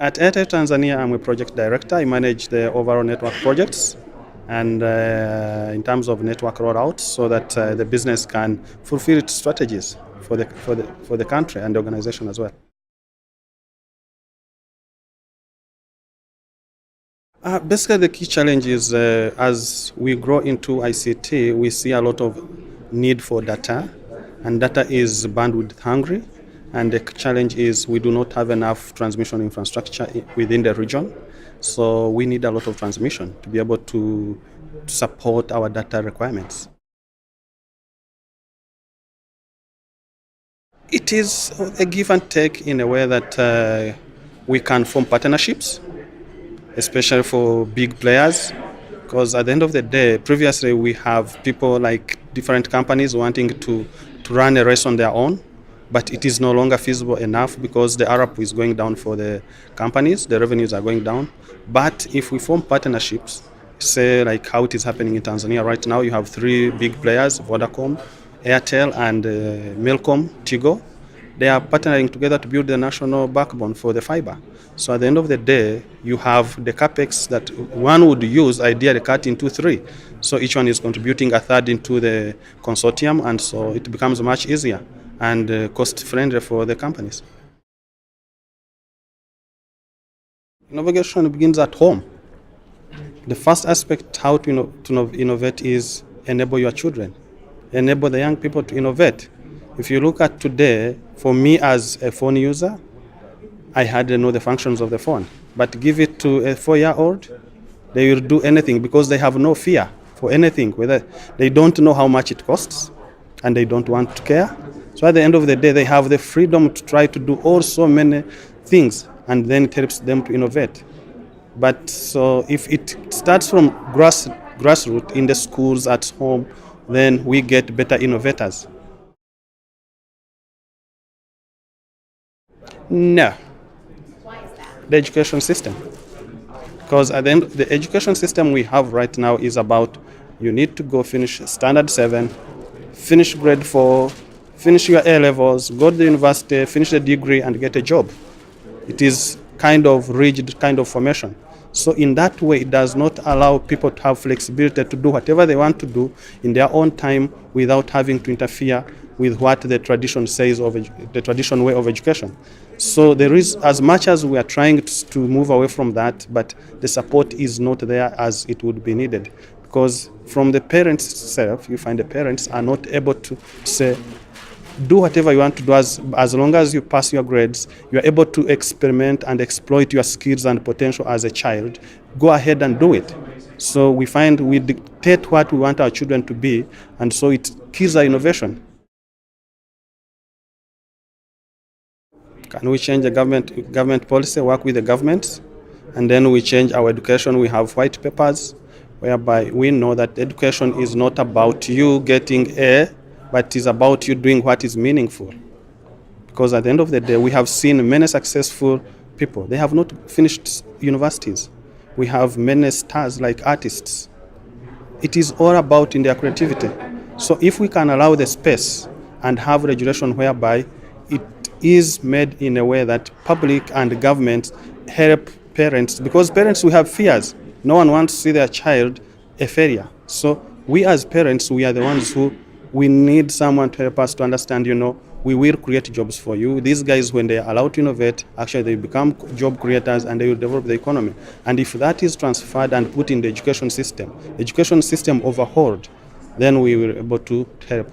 At Airtel Tanzania, I'm a project director. I manage the overall network projects and in terms of network rollout so that the business can fulfill its strategies for the country and the organization as well. Basically, the key challenge is as we grow into ICT, we see a lot of need for data, and data is bandwidth hungry. And the challenge is we do not have enough transmission infrastructure within the region. So we need a lot of transmission to be able to support our data requirements. It is a give and take in a way that we can form partnerships, especially for big players, because at the end of the day, previously we have people like different companies wanting to run a race on their own, but it is no longer feasible enough because the ARP is going down for the companies, the revenues are going down. But if we form partnerships, say like how it is happening in Tanzania right now, you have three big players, Vodacom, Airtel and Milcom, Tigo. They are partnering together to build the national backbone for the fiber. So at the end of the day, you have the capex that one would use, ideally cut into three. So each one is contributing a third into the consortium, and so it becomes much easier and cost-friendly for the companies. Innovation begins at home. The first aspect how to innovate is enable your children, enable the young people to innovate. If you look at today, for me as a phone user, I hardly know the functions of the phone. But give it to a 4-year-old, they will do anything because they have no fear for anything. Whether they don't know how much it costs and they don't want to care. So at the end of the day, they have the freedom to try to do all so many things, and then it helps them to innovate. But so if it starts from grassroots in the schools, at home, then we get better innovators. No. Why is that? The education system. Because at the end, the education system we have right now is about you need to go finish standard 7, finish grade 4, finish your A levels, go to the university, finish the degree and get a job. It is kind of rigid kind of formation. So in that way, it does not allow people to have flexibility to do whatever they want to do in their own time without having to interfere with what the tradition says of the traditional way of education. So there is, as much as we are trying to move away from that, but the support is not there as it would be needed. Because from the parents itself, you find the parents are not able to say, do whatever you want to do as long as you pass your grades, you are able to experiment and exploit your skills and potential as a child. Go ahead and do it. So we find we dictate what we want our children to be, and so it kills our innovation. Can we change the government policy, work with the governments, and then we change our education? We have white papers whereby we know that education is not about you getting A, but it is about you doing what is meaningful. Because at the end of the day, we have seen many successful people. They have not finished universities. We have many stars like artists. It is all about in their creativity. So if we can allow the space and have regulation whereby it is made in a way that public and government help parents, because parents, we have fears. No one wants to see their child a failure. So we as parents, we are the ones who we need someone to help us to understand, we will create jobs for you. These guys, when they are allowed to innovate, actually they become job creators and they will develop the economy. And if that is transferred and put in the education system overhauled, then we will be able to help